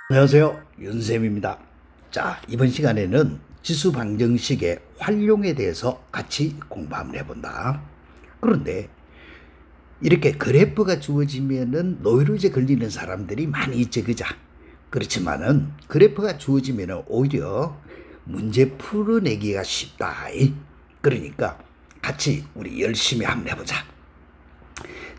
안녕하세요. 윤쌤입니다. 자, 이번 시간에는 지수 방정식의 활용에 대해서 같이 공부 한번 해본다. 그런데 이렇게 그래프가 주어지면은 노이로제 걸리는 사람들이 많이 있지, 그자? 그렇지만은 그래프가 주어지면은 오히려 문제 풀어내기가 쉽다. 그러니까 같이 우리 열심히 한번 해보자.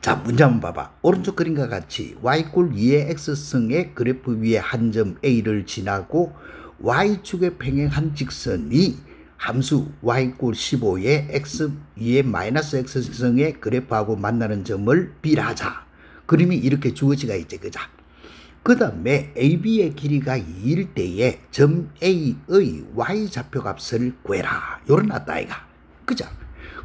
자, 문제 한번 봐봐. 오른쪽 그림과 같이 y꼴 2의 x승의 그래프 위에 한 점 A를 지나고 y축에 평행한 직선이 함수 y꼴 15의 x 2의 마이너스 x승의 그래프하고 만나는 점을 B라 하자. 그림이 이렇게 주어지가 있지, 그자? 그 다음에 AB의 길이가 2일 때에 점 A의 y좌표값을 구해라. 요런 왔다, 아이가. 그자?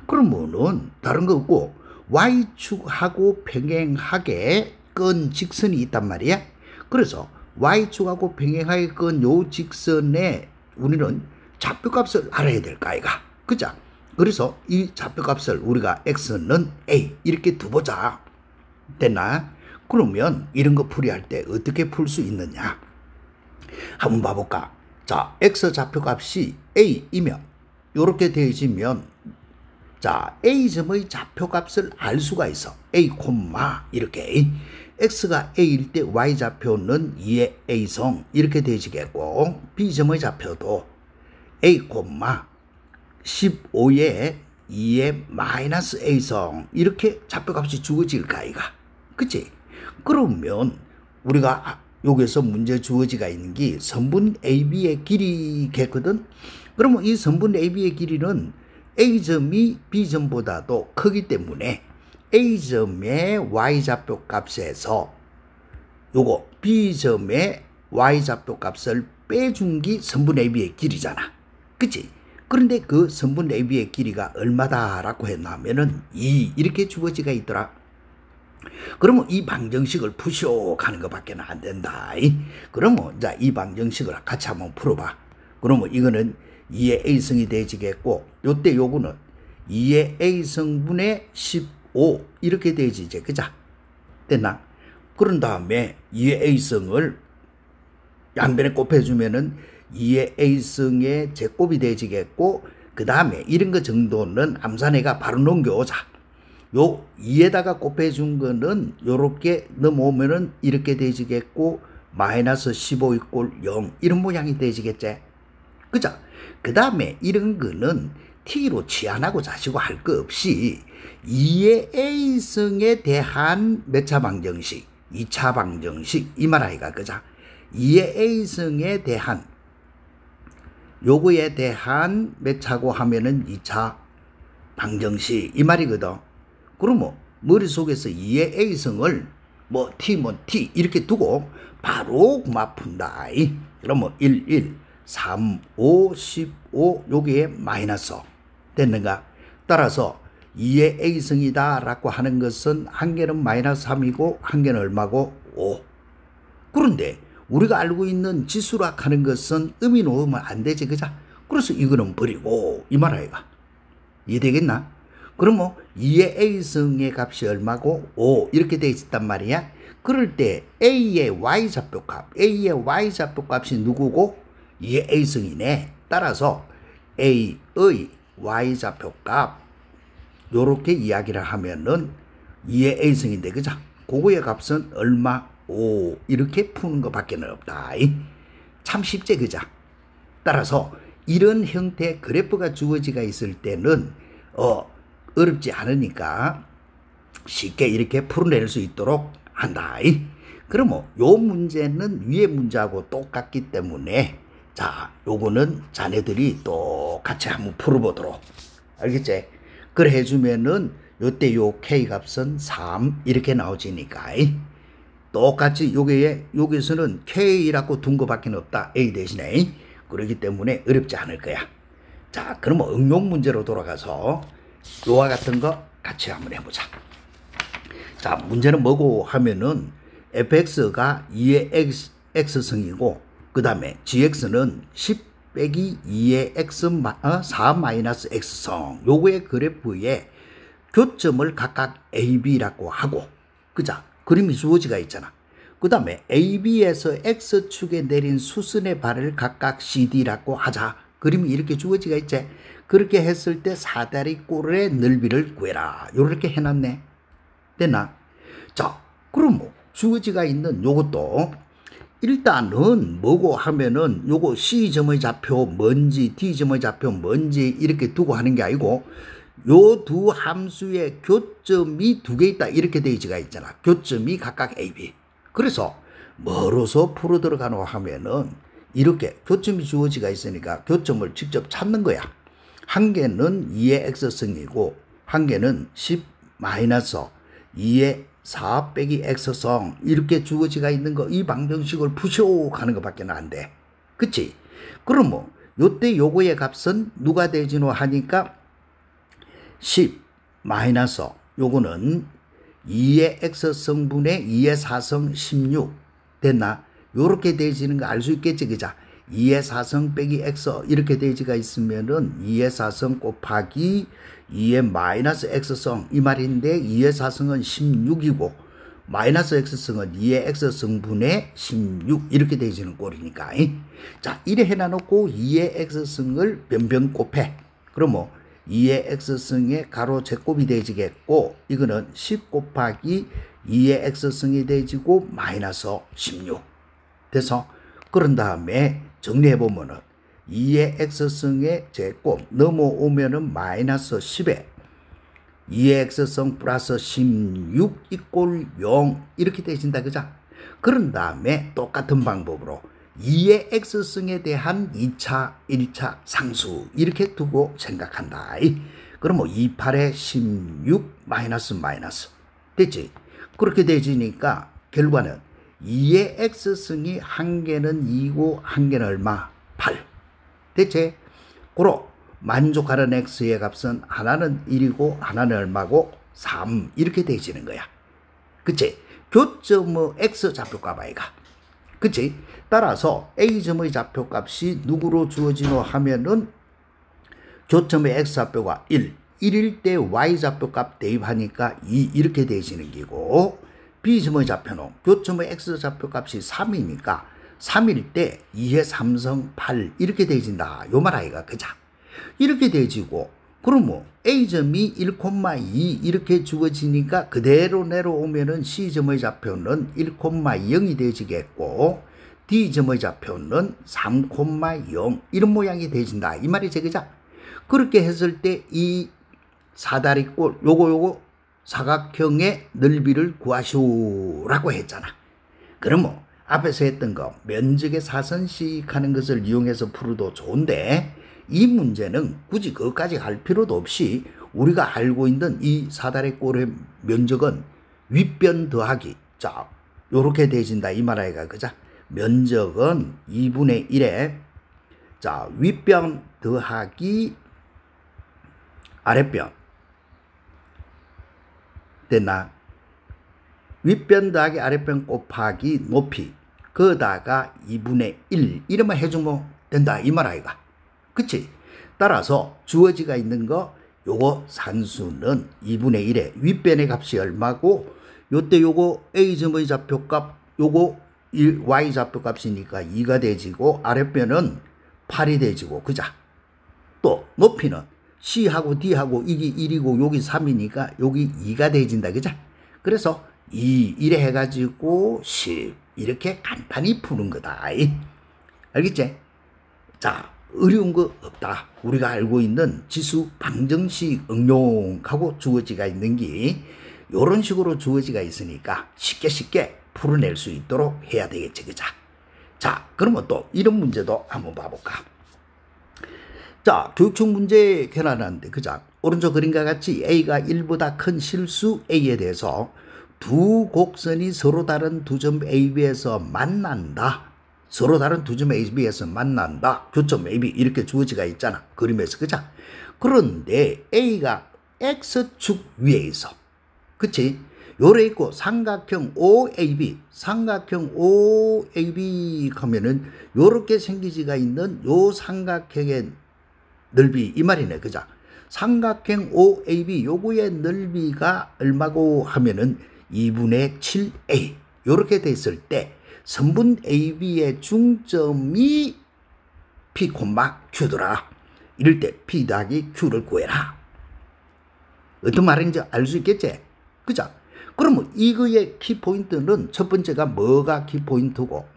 그러면은 다른 거 없고 y축하고 평행하게 끈 직선이 있단 말이야. 그래서 y축하고 평행하게 끈 요 직선에 우리는 좌표값을 알아야 될까, 아이가. 그자? 그래서 이 좌표값을 우리가 x는 a 이렇게 두보자. 됐나? 그러면 이런 거 풀이할 때 어떻게 풀 수 있느냐? 한번 봐볼까? 자, x 좌표값이 a이면 요렇게 되어지면 자, A점의 좌표값을 알 수가 있어. A, 이렇게. X가 A일 때 Y좌표는 2의 A성 이렇게 되지겠고, B점의 좌표도 A, 15의 2의 마이너스 A성 이렇게 좌표값이 주어질까, 아이가. 그치? 그러면 우리가 여기서 문제 주어지가 있는 게 선분 AB의 길이겠거든? 그러면 이 선분 AB의 길이는 A점이 B점보다도 크기 때문에 A점의 Y좌표 값에서 요거 B점의 Y좌표 값을 빼준 게 선분 AB의 길이잖아. 그치? 그런데 그 선분 AB의 길이가 얼마다라고 했냐면은 2 이렇게 주어지가 있더라. 그러면 이 방정식을 푸시오 하는 것밖에 안 된다. 그러면 자, 이 방정식을 같이 한번 풀어봐. 그러면 이거는 2의 A승이 되지겠고, 요때 요거는 2의 A승분의 15 이렇게 되지지, 그자? 됐나? 그런 다음에 2의 A승을 양변에 곱해주면은 2의 A승의 제곱이 되지겠고, 그 다음에 이런 거 정도는 암산해가 바로 넘겨오자. 요 2에다가 곱해준 거는 요렇게 넘어오면은 이렇게 되지겠고, 마이너스 15 이꼴 0 이런 모양이 되지겠지? 그자? 그 다음에 이런 거는 t로 치환하고 자시고 할 거 없이 2의 A승에 대한 몇 차 방정식? 2차 방정식 이 말 아이가, 그자? 2의 A승에 대한 요거에 대한 몇 차고 하면은 2차 방정식 이 말이거든. 그러면 머릿속에서 2의 A승을 뭐 t 이렇게 두고 바로 그만 푼다. 그러면 1 3, 5, 15 여기에 마이너스 됐는가? 따라서 2의 A승이다 라고 하는 것은 한 개는 마이너스 3이고 한 개는 얼마고? 5. 그런데 우리가 알고 있는 지수라 하는 것은 의미 놓으면 안 되지, 그자? 그래서 이거는 버리고 이 말 아이가. 이해되겠나? 그러면 2의 A승의 값이 얼마고? 5 이렇게 돼 있단 말이야. 그럴 때 A의 Y좌표값 이 누구고? 2의 A승이네. 따라서 A의 Y좌표값 요렇게 이야기를 하면은 2의 A승인데, 그죠? 그거의 값은 얼마? 5 이렇게 푸는 것밖에 없다. 참 쉽지, 그죠? 따라서 이런 형태의 그래프가 주어지가 있을 때는 어렵지 않으니까 쉽게 이렇게 풀어낼 수 있도록 한다. 그러면 요 문제는 위의 문제하고 똑같기 때문에 자, 요거는 자네들이 똑같이 한번 풀어보도록. 알겠지? 그래 해주면은 요때 요 K 값은 3 이렇게 나오지니까 똑같이 여기서는 K라고 둔 거밖에 없다. A 대신에. 그렇기 때문에 어렵지 않을 거야. 자, 그러면 응용 문제로 돌아가서 요와 같은 거 같이 한번 해보자. 자, 문제는 뭐고 하면은 fx가 2의 x승이고 그 다음에 gx는 10 빼기 2의 x 4 마이너스 x성 요거의 그래프에 교점을 각각 a, b라고 하고 그자 그림이 주어지가 있잖아. 그 다음에 AB에서 X축에 내린 수선의 발을 각각 CD라고 하자. 그림이 이렇게 주어지가 있지. 그렇게 했을 때 사다리꼴의 넓이를 구해라. 요렇게 해놨네. 됐나? 자, 그럼 뭐 주어지가 있는 요것도 일단은 뭐고 하면은 요거 C점의 좌표 뭔지 D점의 좌표 뭔지 이렇게 두고 하는 게 아니고 요 두 함수의 교점이 두 개 있다 이렇게 되어지가 있잖아. 교점이 각각 AB. 그래서 뭐로서 풀어 들어가노 하면은 이렇게 교점이 주어지가 있으니까 교점을 직접 찾는 거야. 한 개는 2의 X승이고 한 개는 10 마이너스 2의 4 빼기 X성 이렇게 주어지가 있는 거 이 방정식을 푸쇼 하는 것밖에 안 돼. 그치? 그럼 뭐 요때 요거의 값은 누가 되지노 하니까 10 마이너스 요거는 2의 X성분의 2의 4성 16 됐나? 요렇게 되지는 거 알 수 있겠지 그자? 2의 4성 빼기 X 이렇게 되지가 있으면은 2의 4성 곱하기 2의 마이너스 X성 이 말인데 2의 4성은 16이고 마이너스 X성은 2의 X성분의 16 이렇게 되지는 꼴이니까. 자 이래 해놔놓고 2의 X성을 변변 곱해. 그럼 뭐 2의 X성의 가로 제곱이 되지겠고 이거는 10 곱하기 2의 X성이 되지고 마이너스 16 돼서 그런 다음에 정리해보면은 2의 X성의 제곱 넘어오면은 마이너스 10에 2의 X성 플러스 16 이꼴 0 이렇게 되진다 그죠? 그런 다음에 똑같은 방법으로 2의 X성에 대한 2차 1차 상수 이렇게 두고 생각한다. 그럼 뭐 28에 16 마이너스 됐지? 그렇게 되지니까 결과는 2의 X승이 한 개는 2고 한 개는 얼마? 8. 대체 고로 만족하는 X의 값은 하나는 1이고 하나는 얼마고? 3 이렇게 되지는 거야. 그치? 교점의 X 좌표값 아이가. 그치? 따라서 A점의 좌표값이 누구로 주어지노 하면은 교점의 X 좌표가 1일 때 Y 좌표값 대입하니까 2 이렇게 되지는 기고 B점의 좌표는 교점의 X 좌표값이 3이니까 3일 때 2의 3성 8 이렇게 되진다. 요 말 아이가 그자. 이렇게 되지고 그럼 뭐 A점이 1,2 이렇게 주어지니까 그대로 내려오면은 C점의 좌표는 1,0이 되지겠고 D점의 좌표는 3,0 이런 모양이 되진다. 이 말이지 그자. 그렇게 했을 때 이 사다리꼴 요거 사각형의 넓이를 구하시오라고 했잖아. 그럼 뭐 앞에서 했던 거 면적의 사선식 하는 것을 이용해서 풀어도 좋은데 이 문제는 굳이 그것까지 갈 필요도 없이 우리가 알고 있는 이 사다리꼴의 면적은 윗변 더하기 자 요렇게 되진다 이 말 아이가 그자. 면적은 2분의 1에 자 윗변 더하기 아랫변 됐나? 윗변 더하기 아랫변 곱하기 높이 거다가 2분의 1 이러면 해주면 된다 이 말 아이가. 그치? 따라서 주어지가 있는 거 요거 산수는 2분의 1에 윗변의 값이 얼마고 요때 요거 A점의 좌표값 요거 Y 좌표값이니까 2가 되지고 아랫변은 8이 되지고 그자. 또 높이는 C하고 D하고 이게 1이고 여기 3이니까 여기 2가 되진다 그자. 그래서 2 이래 해가지고 10 이렇게 간단히 푸는 거다. 알겠지? 자 어려운 거 없다. 우리가 알고 있는 지수 방정식 응용하고 주어지가 있는 게 이런 식으로 주어지가 있으니까 쉽게 풀어낼 수 있도록 해야 되겠지 그자. 자 그러면 또 이런 문제도 한번 봐볼까. 자 교육청 문제 변환하는데 그자. 오른쪽 그림과 같이 A가 1보다 큰 실수 A에 대해서 두 곡선이 서로 다른 두 점 AB에서 만난다. 서로 다른 두 점 AB에서 만난다. 교점 AB 이렇게 주어지가 있잖아. 그림에서 그자. 그런데 A가 X축 위에 있어. 그치? 요래 있고 삼각형 OAB 하면은 요렇게 생기지가 있는 요 삼각형의 넓이 이 말이네 그자. 삼각형 OAB 요거의 넓이가 얼마고 하면은 2분의 7A 요렇게 됐을 때 선분 AB의 중점이 P, Q더라. 이럴 때 P 더하기 Q를 구해라. 어떤 말인지 알 수 있겠지? 그죠? 그러면 이거의 키포인트는 첫 번째가 뭐가 키포인트고,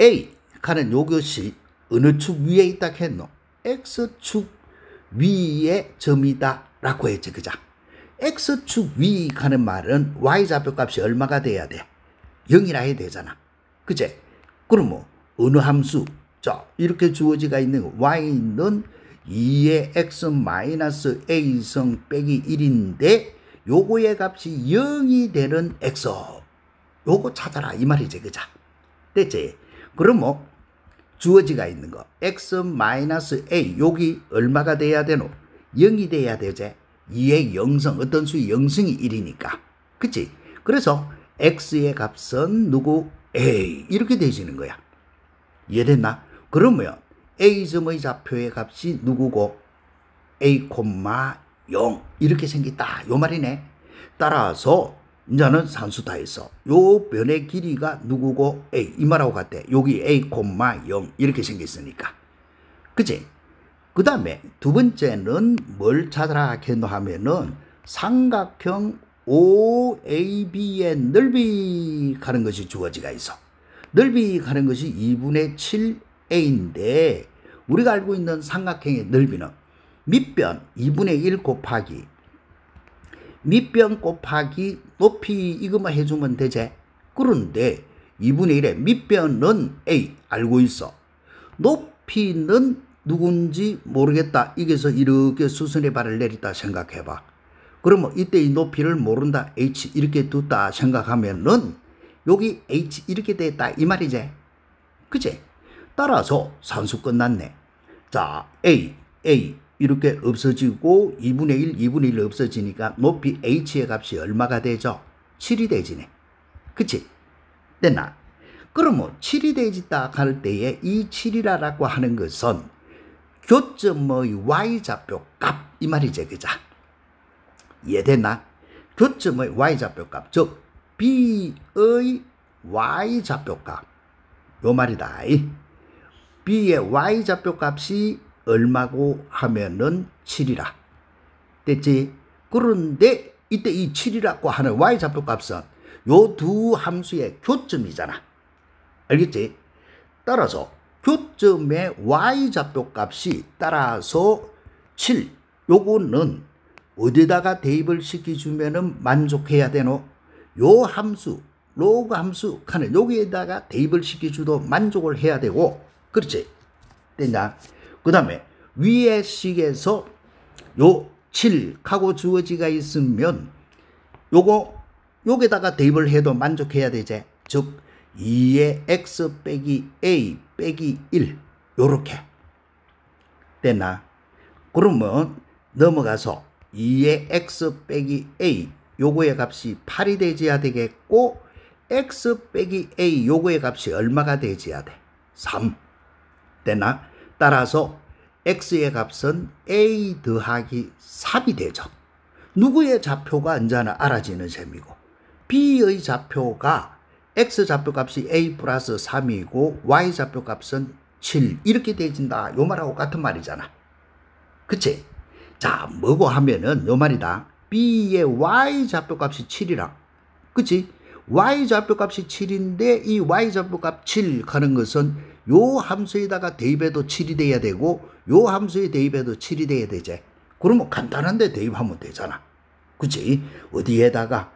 A 가는 요것이 어느 축 위에 있다 했노? X축 위의 점이다 라고 했지. 그죠? X축 위 가는 말은 Y좌표값이 얼마가 돼야 돼? 0이라 해야 되잖아. 그치? 그러면 어느 함수? 자, 이렇게 주어지가 있는 Y는 2의 X-A성 빼기 1인데 요거의 값이 0이 되는 X. 요거 찾아라. 이 말이지. 그자? 됐지? 그러면 주어지가 있는 거 X-A 여기 얼마가 돼야 되노? 0이 돼야 되지? 2의 영성, 어떤 수의 영성이 1이니까. 그치? 그래서 X의 값은 누구? A. 이렇게 되시는 거야. 이해됐나? 그러면 A점의 좌표의 값이 누구고? A, 0. 이렇게 생겼다. 요 말이네. 따라서 이제는 산수 다 했어. 요 변의 길이가 누구고? A. 이 말하고 같대. 여기 A, 0. 이렇게 생겼으니까. 그치? 그 다음에 두 번째는 뭘 찾아라 했노 하면은 삼각형 OAB의 넓이 가는 것이 주어지가 있어. 넓이 가는 것이 2분의 7A인데 우리가 알고 있는 삼각형의 넓이는 밑변 2분의 1 곱하기 밑변 곱하기 높이 이것만 해주면 되지. 그런데 2분의 1의 밑변은 A 알고 있어. 높이는 누군지 모르겠다. 이게서 이렇게 수선의 발을 내렸다 생각해봐. 그러면 이때 이 높이를 모른다. H 이렇게 뒀다 생각하면은 여기 H 이렇게 됐다 이 말이지. 그치? 따라서 산수 끝났네. 자, A 이렇게 없어지고 2분의 1 없어지니까 높이 H의 값이 얼마가 되죠? 7이 되지네. 그치? 됐나? 그러면 7이 되지다 할 때에 이 7이라고 하는 것은 교점의 Y좌표 값 이 말이지. 그자? 이해됐나? 교점의 Y좌표 값, 즉 B의 Y좌표 값 요 말이다. B의 Y좌표 값이 얼마고 하면은 7이라. 됐지? 그런데 이때 이 7이라고 하는 Y좌표 값은 요 두 함수의 교점이잖아. 알겠지? 따라서 교점의 Y좌표 값이 따라서 7. 요거는 어디다가 대입을 시켜주면은 만족해야 되노? 요 함수, 로그 함수 하는 여기에다가 대입을 시켜주도 만족을 해야 되고, 그렇지? 됐냐? 그 다음에 위의 식에서 요 7하고 주어지가 있으면 요게다가 대입을 해도 만족해야 되지. 즉 2의 X 빼기 A 빼기 1 요렇게 됐나? 그러면 넘어가서 2의 X 빼기 A 요거의 값이 8이 되어야 되겠고 X 빼기 A 요거의 값이 얼마가 되어야 돼? 3 됐나? 따라서 X의 값은 A 더하기 3이 되죠. 누구의 좌표가 언제나 알아지는 셈이고 B의 좌표가 X 좌표 값이 A 플러스 3이고 Y 좌표 값은 7 이렇게 되어진다. 요 말하고 같은 말이잖아. 그치? 자, 뭐고 하면은 요 말이다. B의 Y 좌표 값이 7이라. 그치? Y 좌표 값이 7인데 이 Y 좌표 값 7 하는 것은 요 함수에다가 대입해도 7이 돼야 되고 요 함수에 대입해도 7이 돼야 되지. 그러면 간단한데 대입하면 되잖아. 그치? 어디에다가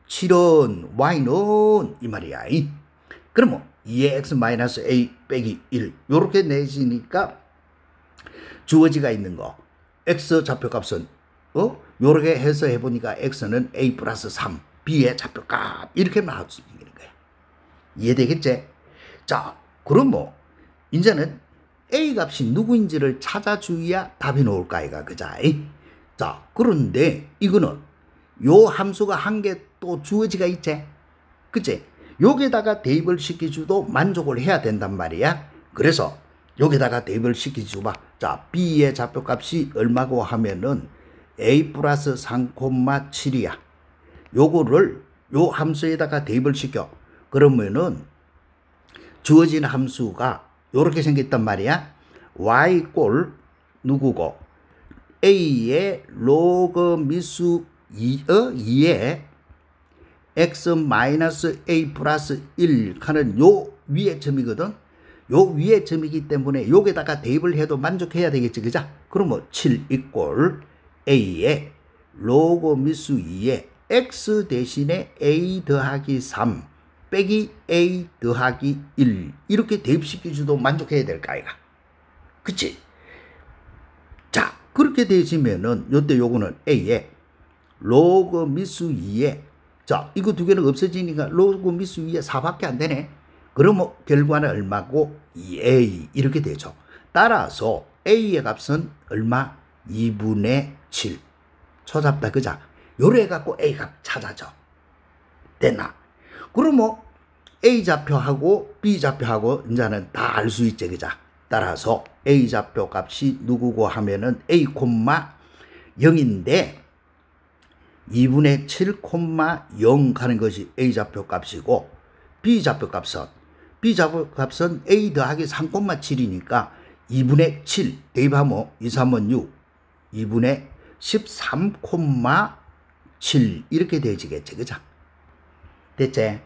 7은 Y는 이 말이야. 그러면 2의 X-A 빼기 1 요렇게 내시니까 주어지가 있는 거 X 좌표값은 요렇게 해서 해보니까 X는 A 플러스 3 B의 좌표값 이렇게 나와주는 거야. 이해되겠지? 자, 그럼 뭐 이제는 A 값이 누구인지를 찾아줘야 답이 나올까 이가 그자. 자, 그런데 이거는 요 함수가 한 개 또 주어지가 있지. 그치? 여기다가 대입을 시켜줘도 만족을 해야 된단 말이야. 그래서 여기다가 대입을 시켜줘봐. 자, B의 좌표값이 얼마고 하면은 A 플러스 3,7이야. 요거를 요 함수에다가 대입을 시켜. 그러면은 주어진 함수가 요렇게 생겼단 말이야. y 꼴 누구고 a의 로그 미수 2에 x 마이너스 a 플러스 1 하는 요 위의 점이거든. 요 위의 점이기 때문에 여기다가 대입을 해도 만족해야 되겠지. 그자? 그러면 7 이꼴 a의 로그 미수 2에 x 대신에 a 더하기 3 빼기 a 더하기 1 이렇게 대입시켜줘도 만족해야 될까 아이가. 그치? 자, 그렇게 되시면은 요때 요거는 a의 로그 미수 2에 자, 이거 두 개는 없어지니까 로그 미수 2에 4밖에 안 되네. 그러면 결과는 얼마고? 2a 이렇게 되죠. 따라서 a의 값은 얼마? 2분의 7. 초잡다 그자? 요래 갖고 a 값 찾아줘. 됐나? 그러면 a 좌표하고 b 좌표하고 이제는 다 알 수 있지 그자? 따라서 a 좌표 값이 누구고 하면은 a, 0인데 2분의 7,0 가는 것이 a 좌표 값이고 b 좌표 값은 a 더하기 3,7이니까 2분의 7 대입하면 2, 3은 6 2분의 13,7 이렇게 되지겠지 그죠? 됐지?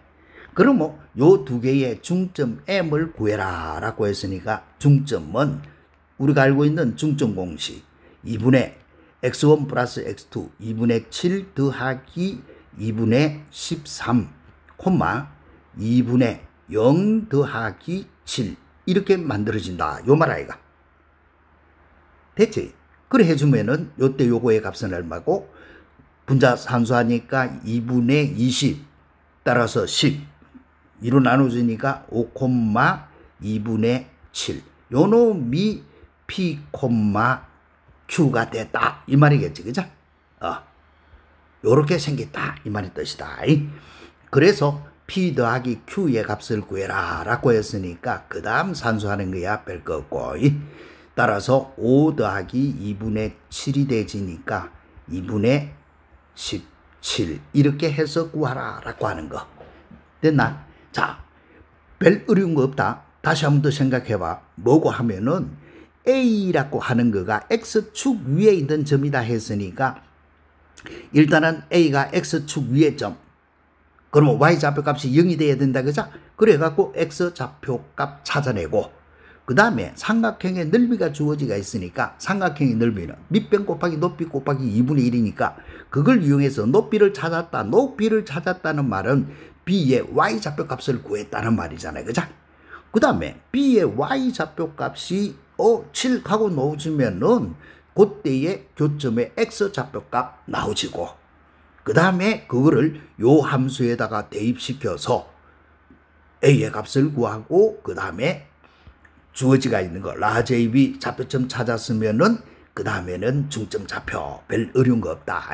그러면 요 두 개의 중점 m을 구해라 라고 했으니까 중점은 우리가 알고 있는 중점 공식 2분의 x1 플러스 x2 2분의 7 더하기 2분의 13 2분의 0 더하기 7 이렇게 만들어진다 요 말 아이가. 됐지? 그래 해주면은 요때 요거의 값은 얼마고 분자 산수하니까 2분의 20 따라서 10 2로 나눠지니까 5,2분의 7 요놈이 p, q가 됐다 이 말이겠지 그죠? 요렇게 생겼다 이 말이 뜻이다. 그래서 p 더하기 q의 값을 구해라 라고 했으니까 그 다음 산수하는 거야 별 거 없고. 따라서 5 더하기 2분의 7이 되지니까 2분의 17 이렇게 해서 구하라 라고 하는 거. 됐나? 자, 별 어려운 거 없다. 다시 한 번 더 생각해봐. 뭐고 하면은 A라고 하는 거가 X축 위에 있는 점이다 했으니까 일단은 A가 X축 위의 점. 그러면 Y좌표 값이 0이 돼야 된다. 그죠? 그래갖고 X좌표 값 찾아내고 그 다음에 삼각형의 넓이가 주어지가 있으니까 삼각형의 넓이는 밑변 곱하기 높이 곱하기 2분의 1이니까 그걸 이용해서 높이를 찾았다. 높이를 찾았다는 말은 B의 Y좌표 값을 구했다는 말이잖아요. 그죠? 그 다음에 B의 Y좌표 값이 7 하고 놓으시면은 그때의 교점의 X좌표 값 나오지고 그 다음에 그거를 요 함수에다가 대입시켜서 A의 값을 구하고 그 다음에 주어지가 있는 거 라지 AB 좌표점 찾았으면은 그 다음에는 중점 좌표 별 어려운 거 없다.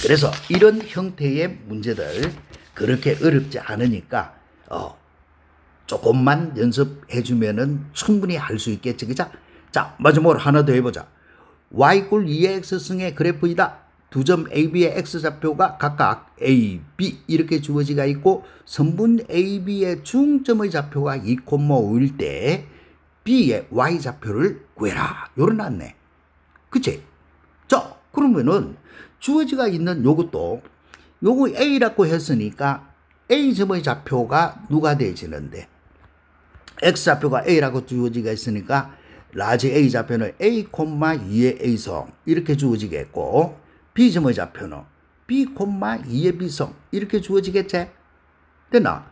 그래서 이런 형태의 문제들 그렇게 어렵지 않으니까 조금만 연습해주면은 충분히 할 수 있겠지 그죠? 자 마지막으로 하나 더 해보자. y 꼴 2의 x승의 그래프이다. 두 점 AB의 X좌표가 각각 A, B 이렇게 주어지가 있고 선분 AB의 중점의 좌표가 2,5일 때 B의 Y좌표를 구해라. 요러놨네. 그치? 자 그러면은 주어지가 있는 요것도 요거 A라고 했으니까 A점의 좌표가 누가 되지는데 X좌표가 A라고 주어지가 있으니까 라지 A좌표는 A, 2의 A성 이렇게 주어지겠고 B점의 좌표는 B, 2의 B성 이렇게 주어지겠지? 됐나?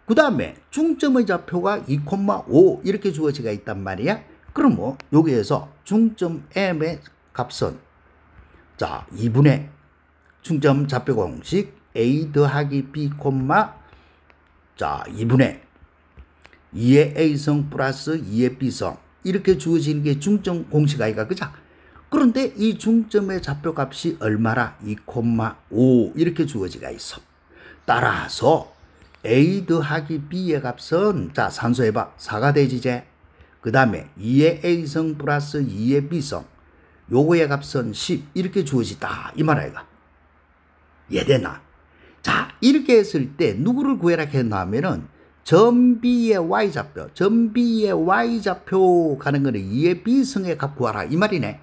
그 다음에 중점의 좌표가 2,5 이렇게 주어지가 있단 말이야. 그러면 여기에서 중점 M의 값은 자 2분의 중점 좌표 공식 A 더하기 B, 자 2분의 2의 A성 플러스 2의 B성 이렇게 주어지는 게 중점 공식 아이가 그죠? 그런데 이 중점의 좌표 값이 얼마라? 2,5 이렇게 주어지가 있어. 따라서 A 더하기 B의 값은 자 산수해봐 4가 되지제. 그 다음에 2의 A성 플러스 2의 B성 요거의 값은 10 이렇게 주어지다 이 말 아이가. 이해되나? 자, 이렇게 했을 때 누구를 구해라 했냐면은 점 B의 Y좌표, 점 B의 Y좌표 가는 거는 2의 B승의 값 구하라 이 말이네.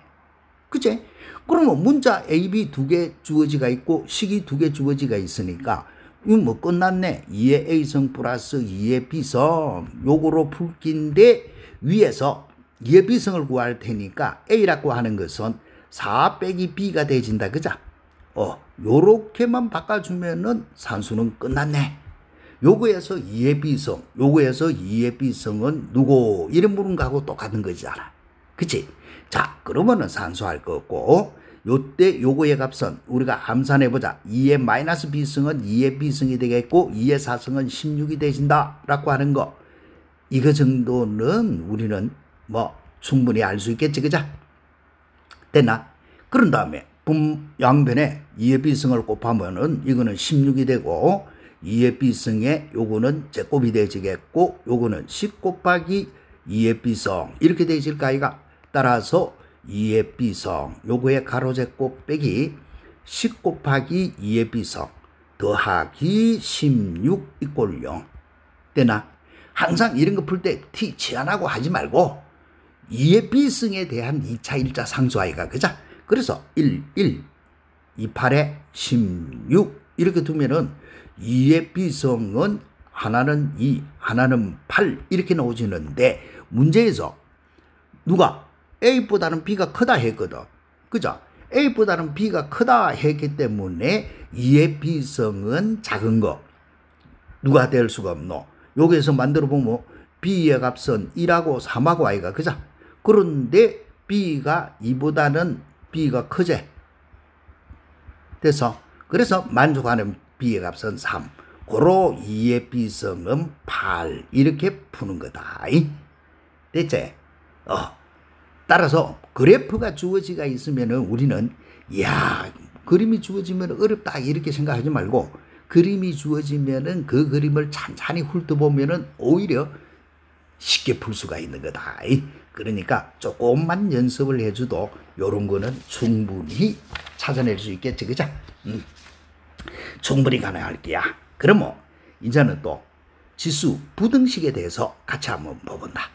그치? 그러면 문자 A, B 두 개 주어지가 있고 식이 두 개 주어지가 있으니까 이거 뭐 끝났네. 2의 A성 플러스 2의 B성 요거로 풀기인데 위에서 2의 B성을 구할 테니까 A라고 하는 것은 4 빼기 B가 되진다. 그죠? 요렇게만 바꿔주면은 산수는 끝났네. 요거에서 2의 B성, 요거에서 2의 B성은 누구? 이런 물음하고 똑같은 거잖아. 그치? 자, 그러면은 산수할 거 없고, 요때 요거의 값은 우리가 암산해보자. 2의 마이너스 B성은 2의 B성이 되겠고, 2의 4성은 16이 되진다. 라고 하는 거. 이거 정도는 우리는 뭐 충분히 알 수 있겠지. 그죠? 됐나? 그런 다음에 양변에 2의 B성을 곱하면은 이거는 16이 되고, 2의 B성에 요거는 제곱이 되지겠고, 요거는 10 곱하기 2의 B성 이렇게 되질까 아이가? 따라서 2의 B성 요거의 가로 제곱 빼기 10 곱하기 2의 B성 더하기 16 이꼴 0 되나? 항상 이런 거 풀 때 T 치환하고 하지 말고 2의 B성에 대한 2차 1자 상수 아이가. 그자? 그래서 1, 28에 16 이렇게 두면은 2의 B성은 하나는 2, 하나는 8 이렇게 나오지는데 문제에서 누가 A보다는 B가 크다 했거든. 그죠? A보다는 B가 크다 했기 때문에 2의 B성은 작은 거 누가 될 수가 없노. 여기에서 만들어 보면 B의 값은 1하고 3하고 아이가. 그죠? 그런데 B가 2보다는 B가 크지. 돼서 그래서 만족하는 B의 값은 3. 고로 2의 B성은 8. 이렇게 푸는 거다. 됐지? 따라서 그래프가 주어지가 있으면은 우리는 야 그림이 주어지면 어렵다 이렇게 생각하지 말고 그림이 주어지면은 그 그림을 찬찬히 훑어보면은 오히려 쉽게 풀 수가 있는 거다. 그러니까 조금만 연습을 해줘도 요런 거는 충분히 찾아낼 수 있겠지. 그죠? 충분히 가능할 거야. 그러면 이제는 또 지수 부등식에 대해서 같이 한번 봐본다.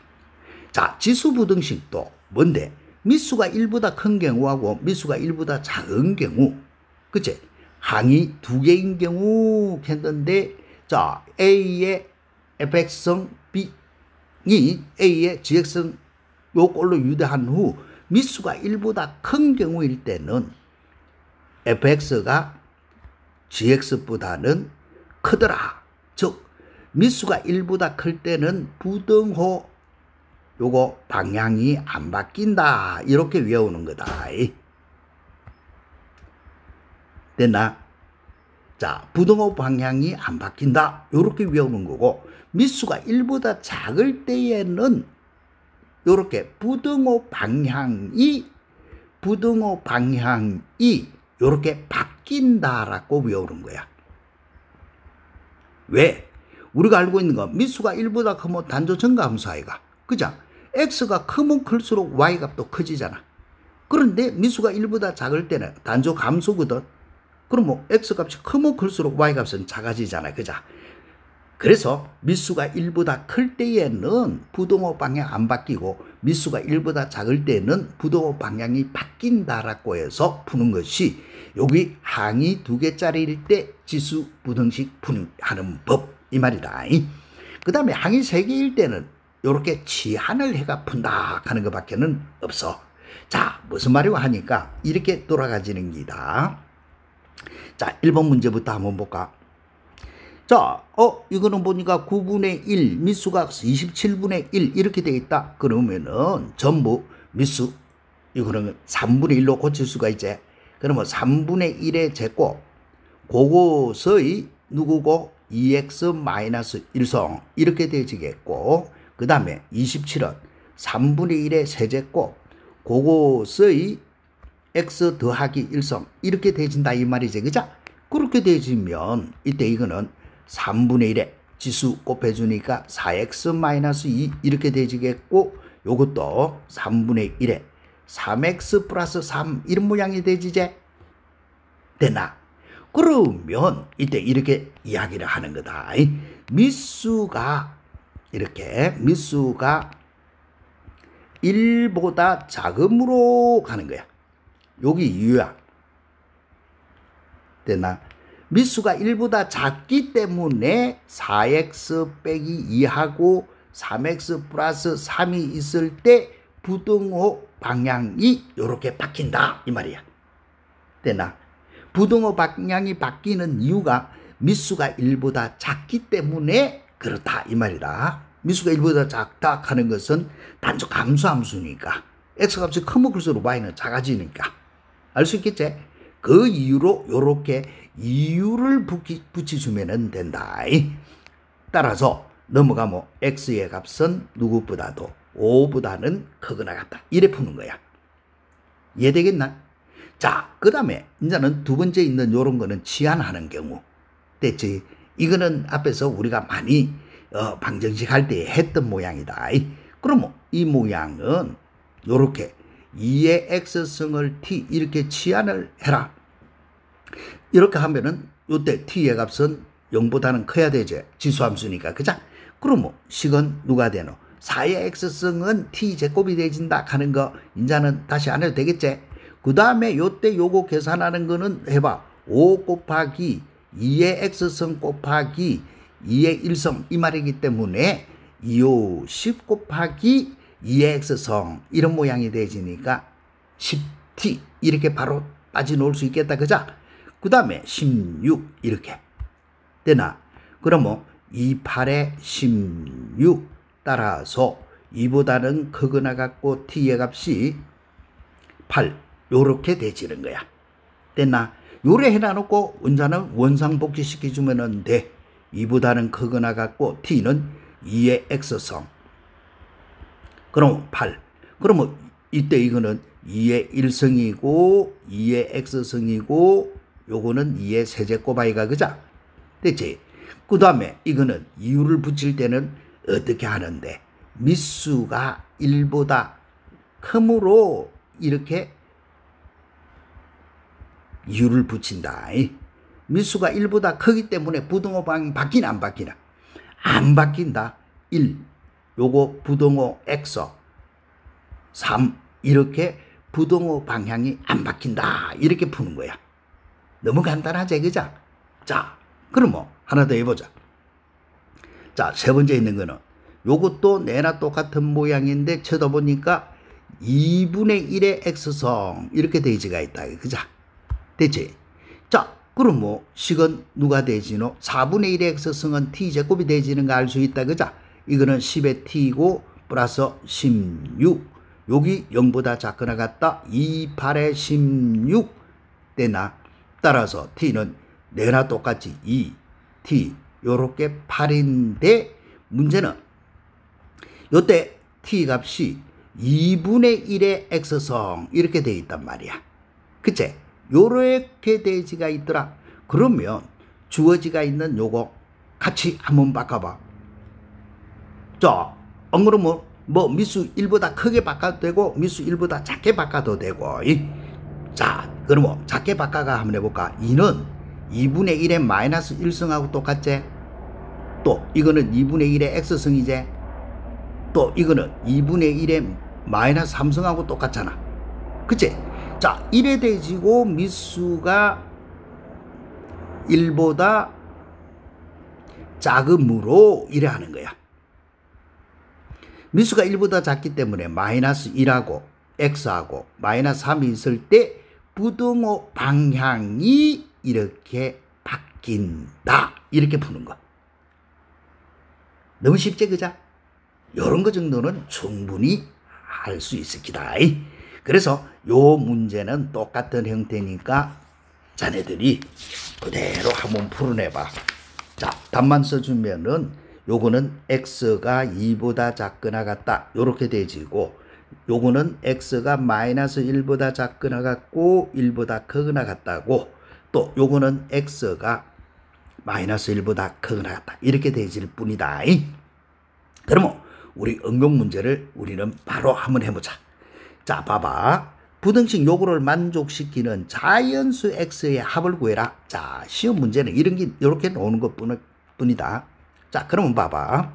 자, 지수 부등식도 뭔데? 미수가 1보다 큰 경우하고 미수가 1보다 작은 경우, 그치? 항이 두 개인 경우 했는데, 자, A의 fx성 B이 A의 gx성 요꼴로 유대한 후 미수가 1보다 큰 경우일 때는 fx가 gx보다는 크더라. 즉 미수가 1보다 클 때는 부등호 요거 방향이 안 바뀐다. 이렇게 외우는 거다. 됐나? 자, 부등호 방향이 안 바뀐다. 이렇게 외우는 거고 미수가 1보다 작을 때에는 이렇게 부등호 방향이 이렇게 바뀐다라고 외우는 거야. 왜? 우리가 알고 있는 거 미수가 1보다 크면 단조 증가함수 아이가. 그죠? x가 크면 클수록 y값도 커지잖아. 그런데 미수가 1보다 작을 때는 단조 감소거든. 그러면 x값이 크면 클수록 y값은 작아지잖아. 그죠? 그래서 미수가 1보다 클 때에는 부등호 방향 안 바뀌고 미수가 1보다 작을 때는 부등호 방향이 바뀐다라고 해서 푸는 것이 여기 항이 두 개짜리일 때 지수 부등식 하는 법 이 말이다. 그 다음에 항이 세 개일 때는 이렇게 치환을 해가 푼다 하는 것밖에는 없어. 자, 무슨 말이고 하니까 이렇게 돌아가지는 기다. 자, 1번 문제부터 한번 볼까? 자, 이거는 보니까 9분의 1, 미수가 27분의 1 이렇게 되어 있다. 그러면은 전부 미수 이거는 3분의 1로 고칠 수가 있지. 그러면 3분의 1의 제곱 그것의 누구고 2x-1성 이렇게 되지겠고 그 다음에 27은 3분의 1의 세제곱 그것의 x 더하기 1성 이렇게 되진다 이 말이지. 그죠? 그렇게 되지면 이때 이거는 3분의 1에 지수 곱해주니까 4x-2 이렇게 되지겠고 요것도 3분의 1에 3x 플러스 3 이런 모양이 되지제. 되나? 그러면 이때 이렇게 이야기를 하는 거다. 미수가 이렇게 미수가 1보다 작음으로 가는 거야. 여기 이유야. 됐나? 미수가 1보다 작기 때문에 4x 빼기 2하고 3x 플러스 3이 있을 때 부등호 방향이 이렇게 바뀐다 이 말이야. 됐나? 부등호 방향이 바뀌는 이유가 미수가 1보다 작기 때문에 그렇다 이 말이다. 미수가 1보다 작다 하는 것은 단적 감수함수니까 x값이 크면 클수록 y는 작아지니까 알 수 있겠지? 그 이유로 이렇게 이유를 붙여주면 된다. 따라서 넘어가면 x의 값은 누구보다도 5보다는 크거나 같다. 이래 푸는 거야. 이해되겠나? 자, 그 다음에 이제는 두 번째 있는 요런 거는 치환하는 경우. 됐지? 이거는 앞에서 우리가 많이 방정식 할 때 했던 모양이다. 그러면 이 모양은 요렇게 2의 x승을 t 이렇게 치환을 해라. 이렇게 하면은 요때 t의 값은 0보다는 커야 되지. 지수함수니까. 그자? 그러면 식은 누가 되노? 4의 x승은 t 제곱이 되진다 하는 거 이제는 다시 안 해도 되겠지? 그 다음에 요때 요거 계산하는 거는 해봐. 5 곱하기 2의 x승 곱하기 2의 1성 이 말이기 때문에 2호 10 곱하기 2의 x성 이런 모양이 되지니까 10t 이렇게 바로 따져 놓을 수 있겠다. 그자? 그 다음에 16 이렇게 되나? 그러면 28에 16 따라서 2보다는 크거나 같고 t의 값이 8 요렇게 되지는 거야. 됐나? 요래 해놔놓고 원자는 원상복귀 시켜주면 돼. 2보다는 크거나 같고 t는 2의 x성. 그럼 8. 그러면 이때 이거는 2의 1성이고 2의 x성이고 요거는 2의 세제곱 아이가 그자? 됐지? 그 다음에 이거는 이유를 붙일 때는 어떻게 하는데 미수가 1보다 크므로 이렇게 이유를 붙인다. 미수가 1보다 크기 때문에 부등호 방향이 바뀌나 안 바뀌나? 안 바뀐다. 1 요거 부등호 x 3 이렇게 부등호 방향이 안 바뀐다. 이렇게 푸는 거야. 너무 간단하지 그죠? 자 그러면 하나 더 해보자. 자 세 번째 있는 거는 요것도 내나 똑같은 모양인데 쳐다보니까 2분의 1의 x성 이렇게 되지가 있다. 그죠? 됐지? 자 그럼 뭐 식은 누가 되지노? 4분의 1의 x성은 t제곱이 되지는 거 알 수 있다. 그죠? 이거는 10의 t고 플러스 16 여기 0보다 작거나 같다. 28의 16 되나? 따라서 t는 내나 똑같이 2 t 요렇게 8인데 문제는 요때 t 값이 2분의 1의 x성 이렇게 돼 있단 말이야. 그치? 요렇게 되지가 있더라. 그러면 주어지가 있는 요거 같이 한번 바꿔봐. 자, 안 그러면 뭐 미수 1보다 크게 바꿔도 되고 미수 1보다 작게 바꿔도 되고. 자, 그러면 작게 바꿔가 한번 해볼까? 2는 2분의 1의 마이너스 1성하고 똑같지? 또 이거는 2분의 1의 x성이지? 또 이거는 2분의 1의 마이너스 3성하고 똑같잖아. 그치? 자, 이래 되지고 미수가 1보다 작음으로 이래 하는 거야. 미수가 1보다 작기 때문에 마이너스 1하고 x하고 마이너스 3이 있을 때 부등호 방향이 이렇게 바뀐다. 이렇게 푸는 거. 너무 쉽지 그자? 요런 거 정도는 충분히 할 수 있을 기다. 그래서 요 문제는 똑같은 형태니까 자네들이 그대로 한번 풀어내봐. 자, 답만 써주면은 요거는 x가 2보다 작거나 같다. 요렇게 되지고 요거는 x가 마이너스 1보다 작거나 같고 1보다 크거나 같다고 또 요거는 x가 마이너스 1보다 크거나 같다. 이렇게 되질 뿐이다. 그러면 우리 응용 문제를 우리는 바로 한번 해보자. 자, 봐봐. 부등식 요구를 만족시키는 자연수 x의 합을 구해라. 자, 시험 문제는 이런 게 이렇게 나오는 것 뿐이다. 자, 그러면 봐봐.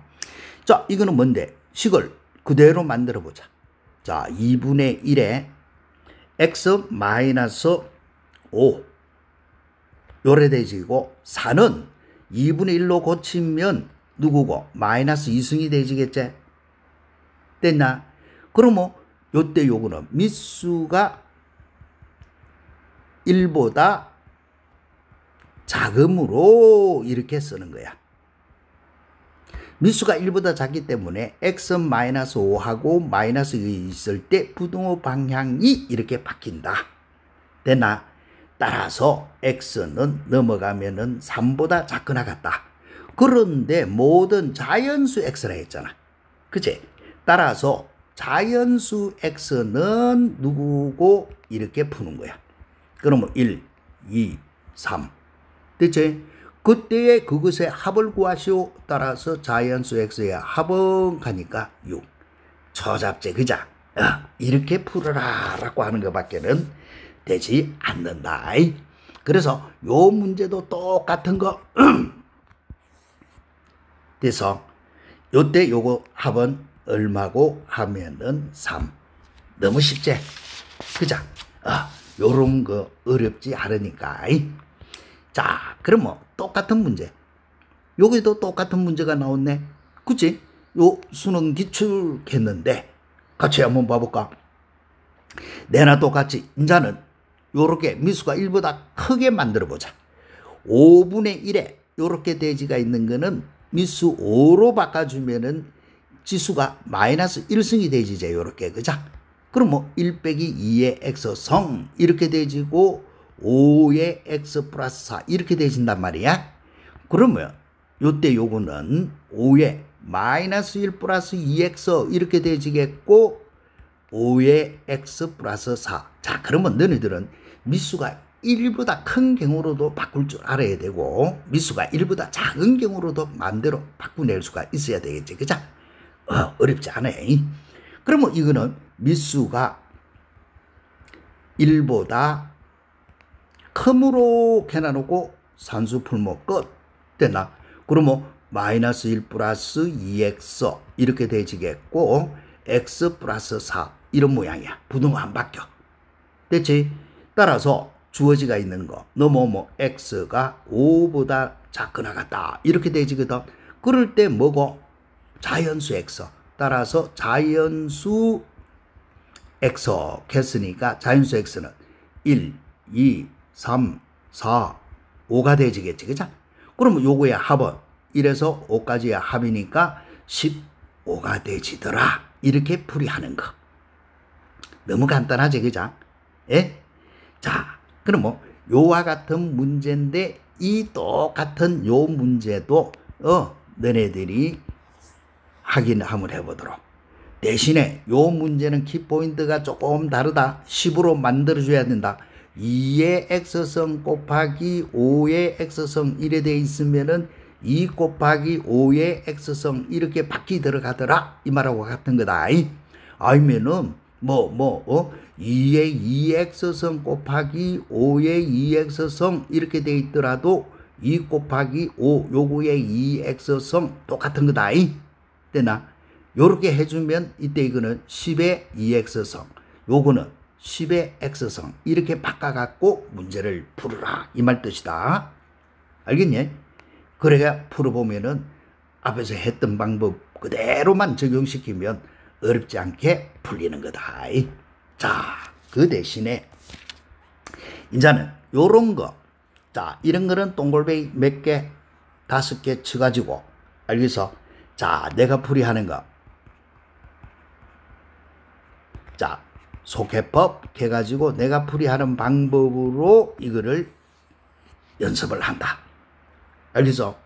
자, 이거는 뭔데? 식을 그대로 만들어 보자. 자, 2분의 1에 x 마이너스 5 요래 대지고 4는 2분의 1로 고치면 누구고? 마이너스 2승이 되지겠지? 됐나? 그러면 요때 요거는 미수가 1보다 작음으로 이렇게 쓰는 거야. 미수가 1보다 작기 때문에 x-5하고 마이너스 2 있을 때 부등호 방향이 이렇게 바뀐다. 됐나? 따라서 x는 넘어가면은 3보다 작거나 같다. 그런데 모든 자연수 x라 했잖아. 그치? 따라서 자연수 x는 누구고 이렇게 푸는 거야. 그러면 1, 2, 3. 됐지? 그때의 그것의 합을 구하시오. 따라서 자연수 x의 합은 가니까 6. 저잡제 그자. 이렇게 풀어라 라고 하는 것밖에는 되지 않는다. 그래서 요 문제도 똑같은 거. 그래서 요때 요거 합은 얼마고 하면은 3. 너무 쉽지? 그자? 요런 거 어렵지 않으니까. 자, 그러면 똑같은 문제. 여기도 똑같은 문제가 나왔네. 그치? 요 수능 기출했는데 같이 한번 봐볼까? 내나 똑같이 인자는 요렇게 미수가 1보다 크게 만들어 보자. 5분의 1에 요렇게 대지가 있는 거는 미수 5로 바꿔주면은 지수가 마이너스 1승이 되지제 요렇게 그자? 그럼 뭐 1 빼기 2의 x성 이렇게 되지고 5의 x 플러스 4 이렇게 되진단 말이야. 그러면 요때 요거는 5의 마이너스 1 플러스 2x 이렇게 되지겠고 5의 x 플러스 4. 자, 그러면 너희들은 미수가 1보다 큰 경우로도 바꿀 줄 알아야 되고 미수가 1보다 작은 경우로도 마음대로 바꾸낼 수가 있어야 되겠지. 그자? 어렵지 않아. 그러면 이거는 미수가 1보다 큼으로 해놔놓고 산수 풀모 끝. 됐나? 그러면 마이너스 1 플러스 2x 이렇게 되지겠고 x 플러스 4 이런 모양이야. 부등호 안 바뀌어. 됐지? 따라서 주어지가 있는 거 너무 x가 5보다 작거나 같다 이렇게 되지거든. 그럴 때 뭐고? 자연수 x. 따라서 자연수 x 했으니까 자연수 x는 1, 2, 3, 4, 5가 되지겠지. 그죠? 그러면 요거의 합은 1에서 5까지의 합이니까 15가 되지더라. 이렇게 풀이하는 거. 너무 간단하지. 그죠? 예? 자, 그럼 뭐 요와 같은 문제인데 이 똑같은 요 문제도 너네들이 확인 한번 해보도록. 대신에 요 문제는 키포인트가 조금 다르다. 10으로 만들어줘야 된다. 2의 x성 곱하기 5의 x성 이래 돼 있으면은 2 곱하기 5의 x성 이렇게 바퀴 들어가더라. 이 말하고 같은 거다. 아니면은 2의 2x성 곱하기 5의 2x성 이렇게 돼 있더라도 2 곱하기 5 요거의 2x성 똑같은 거다. 되나? 요렇게 해주면 이때 이거는 10의 2x성 요거는 10의 x성 이렇게 바꿔갖고 문제를 풀어라 이 말 뜻이다. 알겠니? 그래야 풀어보면은 앞에서 했던 방법 그대로만 적용시키면 어렵지 않게 풀리는 거다. 자, 그 대신에 이제는 요런 거, 자, 이런 거는 동글뱅이 몇 개, 5개 쳐가지고 알겠어? 자, 내가 풀이하는 거. 자, 속해법 해가지고 내가 풀이하는 방법으로 이거를 연습을 한다. 알겠어?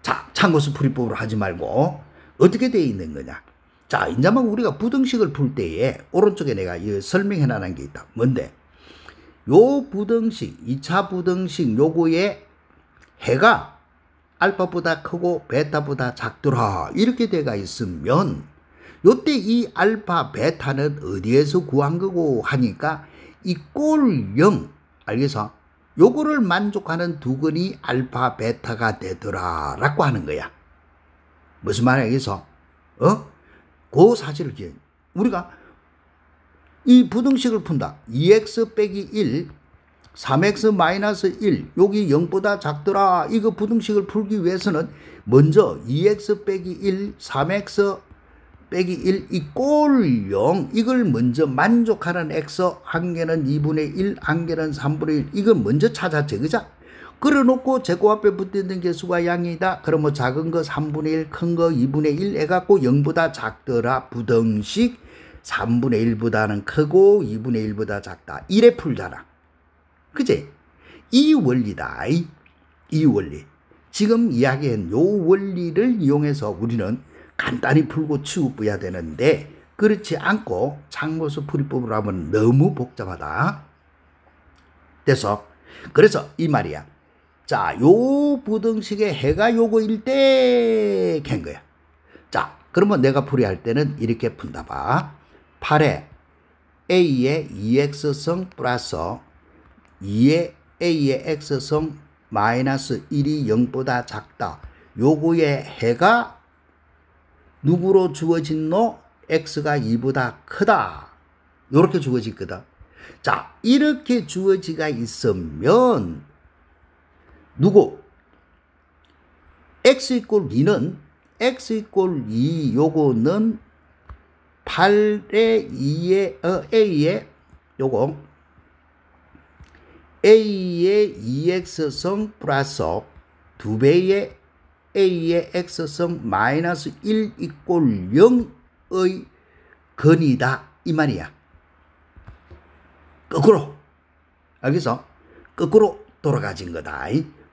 자, 참고서 풀이법으로 하지 말고 어떻게 되어 있는 거냐? 자, 이제만 우리가 부등식을 풀 때에 오른쪽에 내가 설명해 놔놓은 게 있다. 뭔데? 요 부등식, 2차 부등식 요거의 해가 알파보다 크고 베타보다 작더라. 이렇게 돼가 있으면 요때 이 알파 베타는 어디에서 구한 거고 하니까 이 꼴 0 알겠어? 요거를 만족하는 두근이 알파 베타가 되더라 라고 하는 거야. 무슨 말이야 여기서? 그 사실을 기억. 우리가 이 부등식을 푼다. 2x 빼기 1 3x 마이너스 1 여기 0보다 작더라. 이거 부등식을 풀기 위해서는 먼저 2x 빼기 1 3x 빼기 1 이 꼴 0 이걸 먼저 만족하는 x 한 개는 2분의 1 한 개는 3분의 1 이걸 먼저 찾았지 그죠? 그래놓고 제곱 앞에 붙어있는 개수가 양이다. 그러면 작은 거 3분의 1 큰 거 2분의 1 해갖고 0보다 작더라. 부등식 3분의 1보다는 크고 2분의 1보다 작다. 이래 풀잖아. 그치? 이 원리다. 이 원리. 지금 이야기한 요 원리를 이용해서 우리는 간단히 풀고 치우쳐야 되는데 그렇지 않고 참고서 풀이법으로 하면 너무 복잡하다. 그래서 이 말이야. 자, 요 부등식의 해가 요거일 때 캔 거야. 자, 그러면 내가 풀이할 때는 이렇게 푼다 봐. 8에 a의 2x성 플러스 2의 a의 x성 마이너스 1이 0보다 작다. 요거의 해가 누구로 주어진 노? x가 2보다 크다. 요렇게 주어지거든. 자, 이렇게 주어지가 있으면 누구? x 이꼴 2는 x 이꼴 2 요거는 8의 2의 a의 요거 a의 2x성 플러스 2배의 a의 x성 마이너스 1 이꼴 0의 근이다 이 말이야. 거꾸로 알겠어? 거꾸로 돌아가진 거다.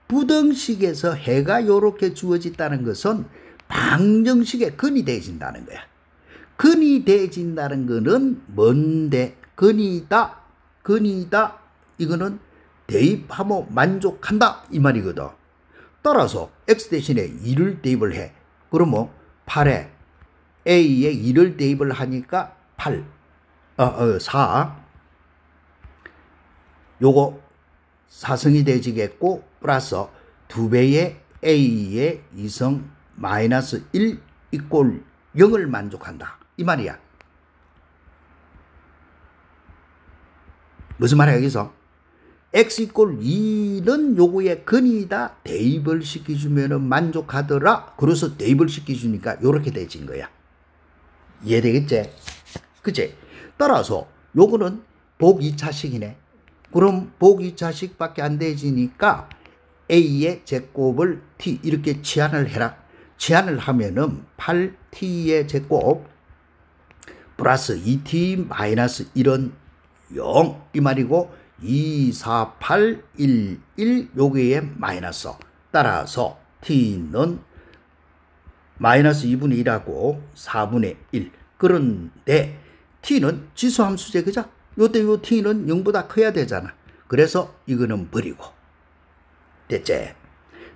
부등식에서 해가 요렇게 주어진다는 것은 방정식의 근이 되어진다는 거야. 근이 되어진다는 거는 뭔데? 근이다 이거는 대입하면 만족한다 이 말이거든. 따라서 x 대신에 2를 대입을 해. 그러면 8에 a에 2를 대입을 하니까 4 요거 4성이 되지겠고 플러스 2배의 a의 2성 마이너스 1 이꼴 0을 만족한다 이 말이야. 무슨 말이야 여기서? x 이꼴 2는 요거의 근이다. 대입을 시켜주면 만족하더라. 그래서 대입을 시켜주니까 요렇게 되진 거야. 이해되겠지? 그치? 따라서 요거는 복 2차식이네. 그럼 복 2차식밖에 안 되지니까 a의 제곱을 t 이렇게 치환을 해라. 치환을 하면은 8t의 제곱 플러스 2t 마이너스 1은 0 이 말이고 2, 4, 8, 1, 1 요게에 마이너스. 따라서 t는 마이너스 2분의 1하고 4분의 1. 그런데 t는 지수함수제 그죠? 요때 요 t는 0보다 커야 되잖아. 그래서 이거는 버리고. 됐지?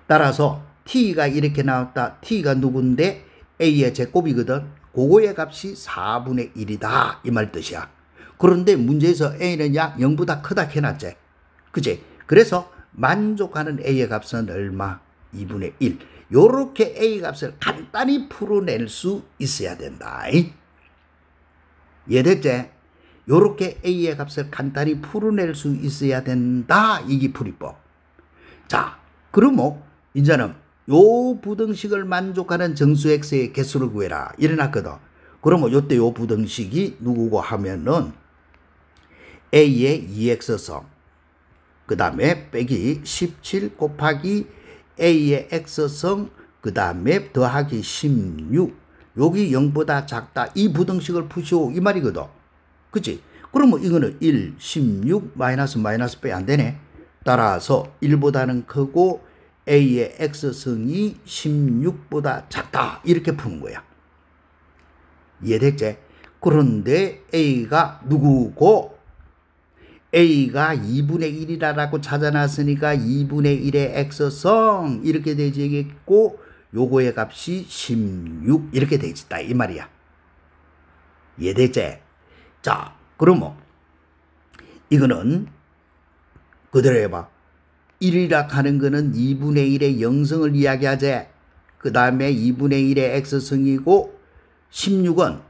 따라서 t가 이렇게 나왔다. t가 누군데? a의 제곱이거든. 그거의 값이 4분의 1이다. 이 말 뜻이야. 그런데 문제에서 a는 0보다 크다 해놨지. 그치? 그래서 만족하는 a의 값은 얼마? 2분의 1. 요렇게 a 값을 간단히 풀어낼 수 있어야 된다. 이해됐지? 요렇게 a의 값을 간단히 풀어낼 수 있어야 된다. 이게 풀이법. 자, 그러면 이제는 요 부등식을 만족하는 정수 x의 개수를 구해라. 이래놨거든. 그러면 요때 요 부등식이 누구고 하면은 a의 2x성 그 다음에 빼기 17 곱하기 a의 x성 그 다음에 더하기 16 여기 0보다 작다. 이 부등식을 푸시오 이 말이거든. 그치? 그러면 이거는 1, 16 마이너스 빼 안 되네. 따라서 1보다는 크고 a의 x성이 16보다 작다. 이렇게 푸는 거야. 이해됐지? 그런데 a가 누구고? a가 2분의 1이라고 찾아놨으니까 2분의 1의 x성 이렇게 되지겠고 요거의 값이 16 이렇게 되겠다 이 말이야. 이해되지? 자, 그러면 이거는 그대로 해봐. 1이라 하는 거는 2분의 1의 영성을 이야기하지. 그 다음에 2분의 1의 x승이고 16은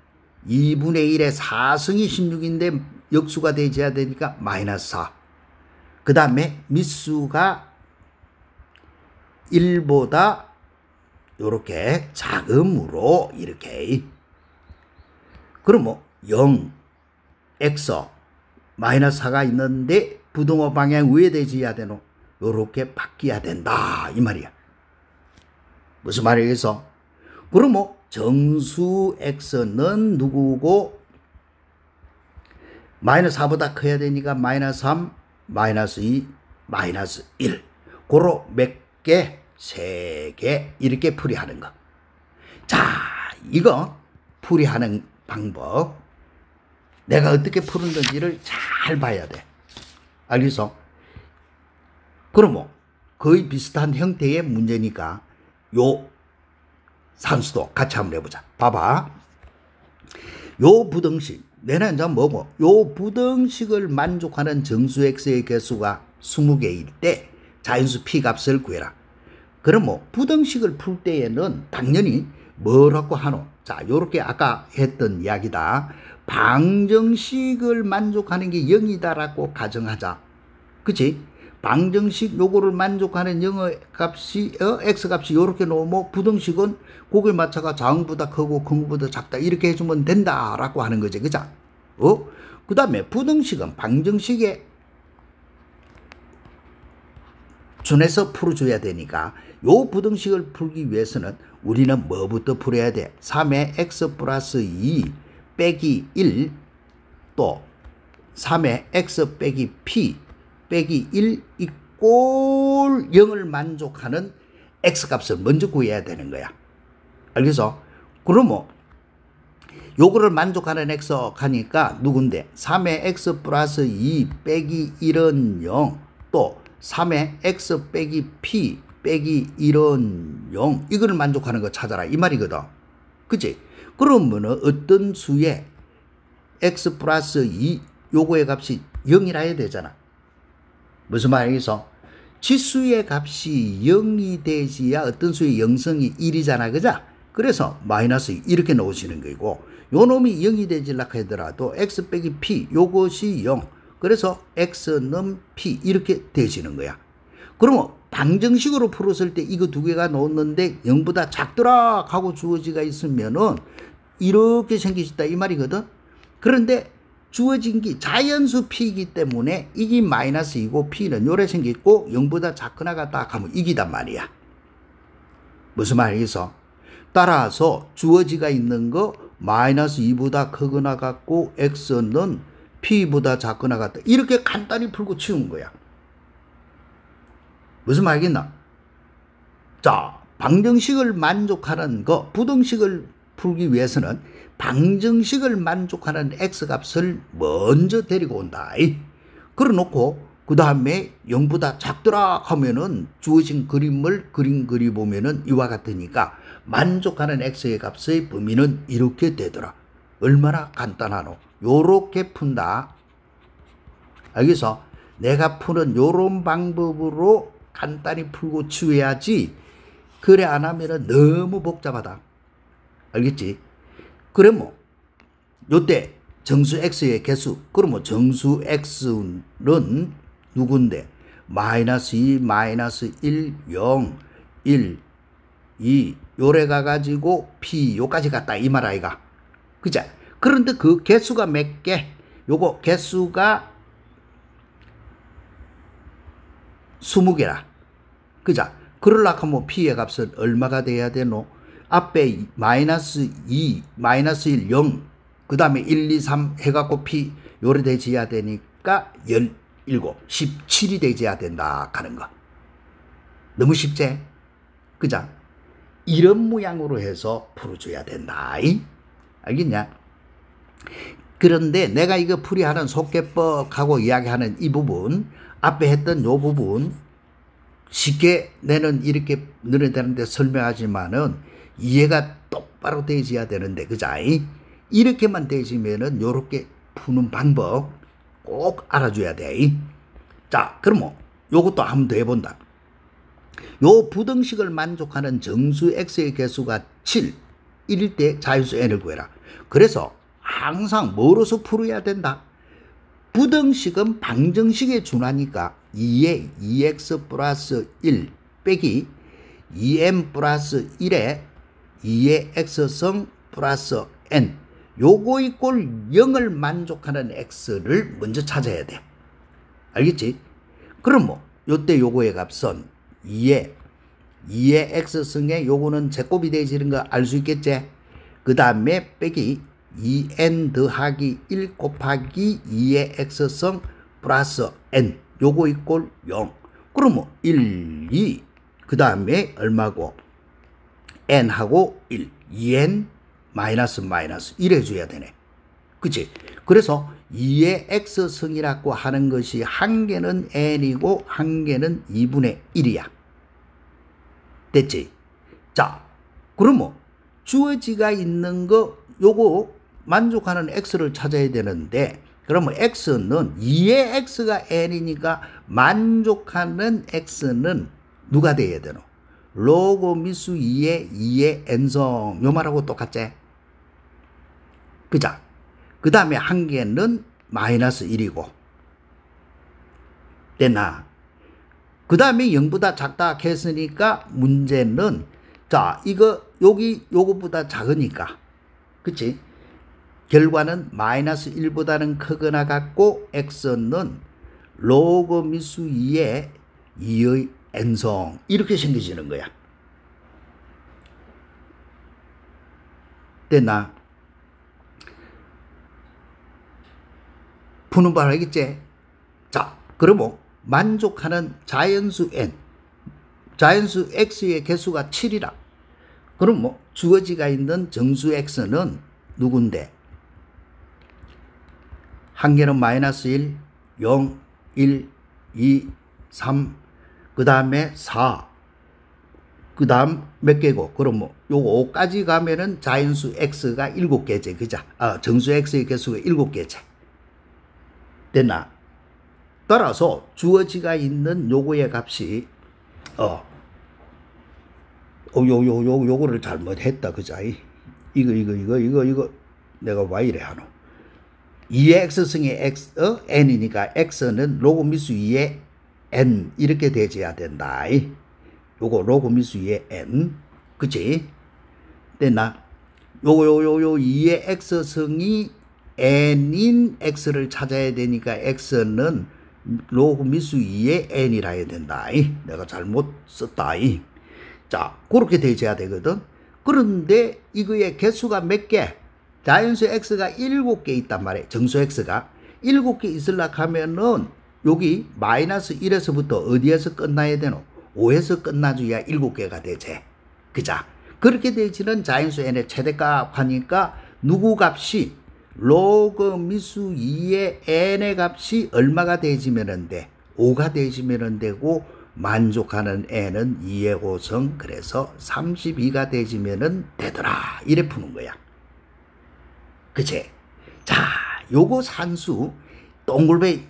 2분의 1의 4승이 16인데 역수가 되어야 되니까 마이너스 4. 그 다음에 밑수가 1보다 요렇게 작음으로 이렇게. 그러면 0, x, 마이너스 4가 있는데 부등호 방향 위에 대지어야 되노? 요렇게 바뀌어야 된다 이 말이야. 무슨 말이겠어? 그러면 정수 x는 누구고 마이너스 4보다 커야 되니까 마이너스 3, 마이너스 2, 마이너스 1. 고로 몇 개? 3개 이렇게 풀이하는 거. 자, 이거 풀이하는 방법 내가 어떻게 푸는 건지를 잘 봐야 돼. 알겠어? 그러면 거의 비슷한 형태의 문제니까 요 산수도 같이 한번 해보자. 봐봐. 요 부등식 내는 이제 뭐고 요 부등식을 만족하는 정수 x의 개수가 20개일 때 자연수 p 값을 구해라. 그러면 부등식을 풀 때에는 당연히 뭐라고 하노? 자, 요렇게 아까 했던 이야기다. 방정식을 만족하는 게 0이다라고 가정하자. 그치? 방정식 요거를 만족하는 0의 값이 x값이 요렇게 놓으면 부등식은 그거에 맞춰가 작은보다 크고 큰 것보다 작다 이렇게 해주면 된다라고 하는 거지. 그죠? 그 다음에 부등식은 방정식에 준해서 풀어줘야 되니까 요 부등식을 풀기 위해서는 우리는 뭐부터 풀어야 돼? 3의 x 플러스 2 빼기 1 또 3의 x 빼기 p 빼기 1 이꼴 0을 만족하는 x값을 먼저 구해야 되는 거야. 알겠어? 그러면 요거를 만족하는 x 하니까 누군데? 3의 x 플러스 2 빼기 1은 0 또 3의 x 빼기 p 빼기 1은 0 이거를 만족하는 거 찾아라 이 말이거든. 그치? 그러면은 어떤 수에 x 플러스 2 요거의 값이 0이라 해야 되잖아. 무슨 말이겠어? 지수의 값이 0이 되지야 어떤 수의 영성이 1이잖아. 그죠? 그래서 마이너스 2 이렇게 넣으시는 거고 요 놈이 0이 되질라 하더라도 x 빼기 p 요것이 0 그래서 x는 p 이렇게 되시는 거야. 그러면 방정식으로 풀었을 때 이거 두 개가 넣었는데 0보다 작더라 하고 주어지가 있으면은 이렇게 생기셨다 이 말이거든. 그런데 주어진 게 자연수 p이기 때문에 이게 마이너스 2고 p는 요래 생겼고 0보다 작거나 같다 하면 이기단 말이야. 무슨 말이겠어? 따라서 주어지가 있는 거 마이너스 2보다 크거나 같고 x는 p보다 작거나 같다 이렇게 간단히 풀고 치운 거야. 무슨 말이겠나? 자, 방정식을 만족하는 거 부등식을 풀기 위해서는 방정식을 만족하는 x값을 먼저 데리고 온다. 그래놓고 그 다음에 0보다 작더라 하면은 주어진 그림을 그려보면은 이와 같으니까 만족하는 x의 값의 범위는 이렇게 되더라. 얼마나 간단하노? 요렇게 푼다. 알겠어? 내가 푸는 요런 방법으로 간단히 풀고 치워야지 그래 안 하면은 너무 복잡하다. 알겠지? 그러면 요때 정수 x의 개수 그러면 정수 x는 누군데? 마이너스 2, 마이너스 1, 0, 1, 2 요래 가가지고 p 요까지 갔다 이 말 아이가. 그죠? 그런데 그 개수가 몇 개? 요거 개수가 20개라. 그죠? 그러려고 하면 p의 값은 얼마가 돼야 되노? 앞에 마이너스 2, 마이너스 1, 0, 그 다음에 1, 2, 3 해갖고 p 요래 되지야 되니까 17, 17이 되지야 된다 하는 거. 너무 쉽지? 그죠? 이런 모양으로 해서 풀어줘야 된다. 알겠냐? 그런데 내가 이거 풀이하는 속개법하고 이야기하는 이 부분 앞에 했던 요 부분 쉽게 내는 이렇게 늘어야 되는데 설명하지만은 이해가 똑바로 되어야 되는데 그자? 이렇게만 되시면은 요렇게 푸는 방법 꼭 알아줘야 돼. 자, 그러면 요것도 한 번 더 해본다. 요 부등식을 만족하는 정수 x의 개수가 7, 1일 때 자연수 n을 구해라. 그래서 항상 뭐로서 풀어야 된다? 부등식은 방정식에 준하니까 2에 2x 플러스 1 빼기 2m 플러스 1에 2의 x승 플러스 n 요거 이꼴 0을 만족하는 x를 먼저 찾아야 돼. 알겠지? 그럼 뭐 요때 요거의 값은 2의 x승에 요거는 제곱이 되지는 거 알 수 있겠지? 그 다음에 빼기 2n 더하기 1 곱하기 2의 x승 플러스 n 요거 이꼴 0. 그러면 1, 2 그 다음에 얼마고? n하고 1 2n 마이너스 이래 줘야 되네. 그치? 그래서 2의 x승이라고 하는 것이 한 개는 n이고 한 개는 2분의 1이야. 됐지? 자, 그러면 주어지가 있는 거 요거 만족하는 x를 찾아야 되는데 그러면 x는 2의 x가 n이니까 만족하는 x는 누가 돼야 되노? 로그 미수 2의 n성 요 말하고 똑같지? 그자? 그 다음에 한 개는 마이너스 1이고 됐나? 그 다음에 0보다 작다 했으니까 문제는 자 이거 여기 요거보다 작으니까 그치? 결과는 마이너스 1보다는 크거나 같고 x는 로그 미수 2의 n성 이렇게 생겨지는 거야. 됐나? 푸는 바 알겠지? 자, 그러면 만족하는 자연수 n, 자연수 x의 개수가 7이라. 그럼 뭐 주어지가 있는 정수 x는 누군데? 한 개는 마이너스 1, 0, 1, 2, 3, 그 다음에 4, 그 다음 몇 개고? 그럼 뭐 요거 5까지 가면은 자연수 x가 7개지. 그죠? 정수 x의 개수가 7개지. 됐나? 따라서 주어지가 있는 요거의 값이 요거를 잘못했다. 그자? 이거 내가 왜 이래 하노? 2의 x승의 n이니까 x는 로그 미수 2의 n 이렇게 되어야 된다. 요거 로그 미수 2의 n 그치? 됐나? 요거 2의 x승이 n인 x를 찾아야 되니까 x는 로그 미수 2의 n이라 해야 된다. 내가 잘못 썼다. 자, 그렇게 되어야 되거든. 그런데 이거의 개수가 몇 개? 자연수 x가 7개 있단 말이에요. 정수 x가 7개 있으려고 하면은 여기 마이너스 1에서부터 어디에서 끝나야 되노? 5에서 끝나줘야 7개가 되지. 그자? 그렇게 되지는 자연수 n의 최대값 하니까 누구 값이 로그 미수 2의 n의 값이 얼마가 되지면은 돼? 5가 되지면은 되고 만족하는 n은 2의 호성 그래서 32가 되지면은 되더라. 이래 푸는 거야. 그치? 자, 요거 산수 동글베이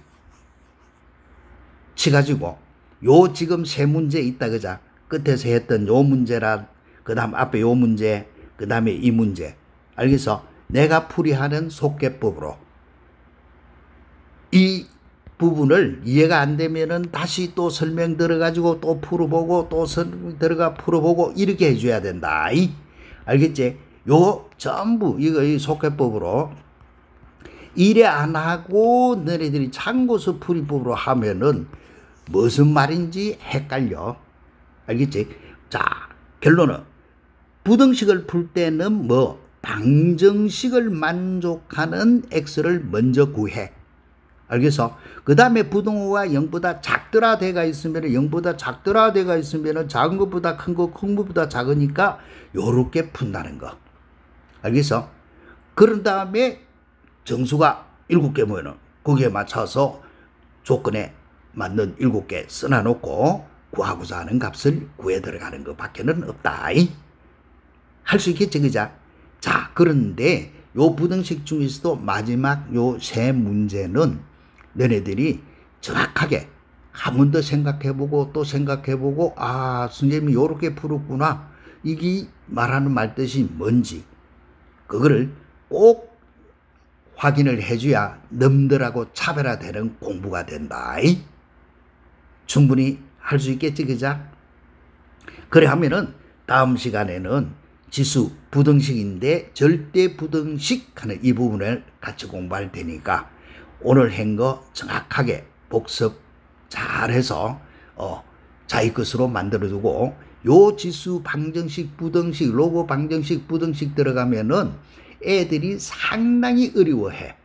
치가지고 요 지금 세 문제 있다 그자? 끝에서 했던 요 문제랑 그 다음 앞에 요 문제 그 다음에 이 문제 알겠어? 내가 풀이하는 속개법으로 이 부분을 이해가 안 되면은 다시 또 설명 들어가지고 또 풀어보고 또 설명 들어가 풀어보고 이렇게 해줘야 된다. 알겠지? 요 전부 이거 이 속개법으로 이래 안 하고 너희들이 참고서 풀이법으로 하면은 무슨 말인지 헷갈려. 알겠지? 자, 결론은 부등식을 풀 때는 뭐 방정식을 만족하는 x를 먼저 구해. 알겠어? 그 다음에 부등호가 0보다 작더라 돼가 있으면 0보다 작더라 돼가 있으면 작은 것보다 큰 거, 큰 것보다 작으니까 요렇게 푼다는 거. 알겠어? 그런 다음에 정수가 7개 모여는 거기에 맞춰서 조건에 맞는 7개 써놔놓고 구하고자 하는 값을 구해 들어가는 것 밖에는 없다. 할 수 있겠지, 그자? 자, 그런데 요 부등식 중에서도 마지막 요 세 문제는 너네들이 정확하게 한 번 더 생각해보고 또 생각해보고 아 선생님이 요렇게 풀었구나 이게 말하는 말뜻이 뭔지 그거를 꼭 확인을 해줘야 놈들하고 차별화되는 공부가 된다. 충분히 할 수 있겠지 그자? 그래 하면은 다음 시간에는 지수 부등식인데 절대 부등식 하는 이 부분을 같이 공부할 테니까 오늘 한 거 정확하게 복습 잘해서 자기 것으로 만들어두고 요 지수 방정식 부등식 로그 방정식 부등식 들어가면은 애들이 상당히 어려워해.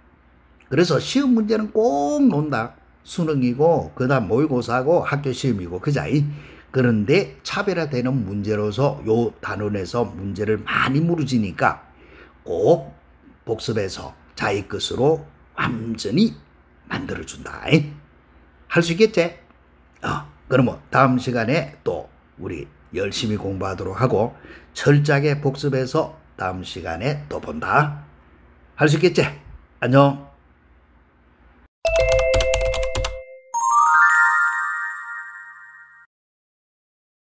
그래서 시험 문제는 꼭 논다. 수능이고 그다음 모의고사고 학교 시험이고 그자이. 그런데 차별화되는 문제로서 요 단원에서 문제를 많이 물어지니까 꼭 복습해서 자기 것으로 완전히 만들어준다. 할 수 있겠지? 그러면 다음 시간에 또 우리 열심히 공부하도록 하고 철저하게 복습해서 다음 시간에 또 본다. 할 수 있겠지? 안녕.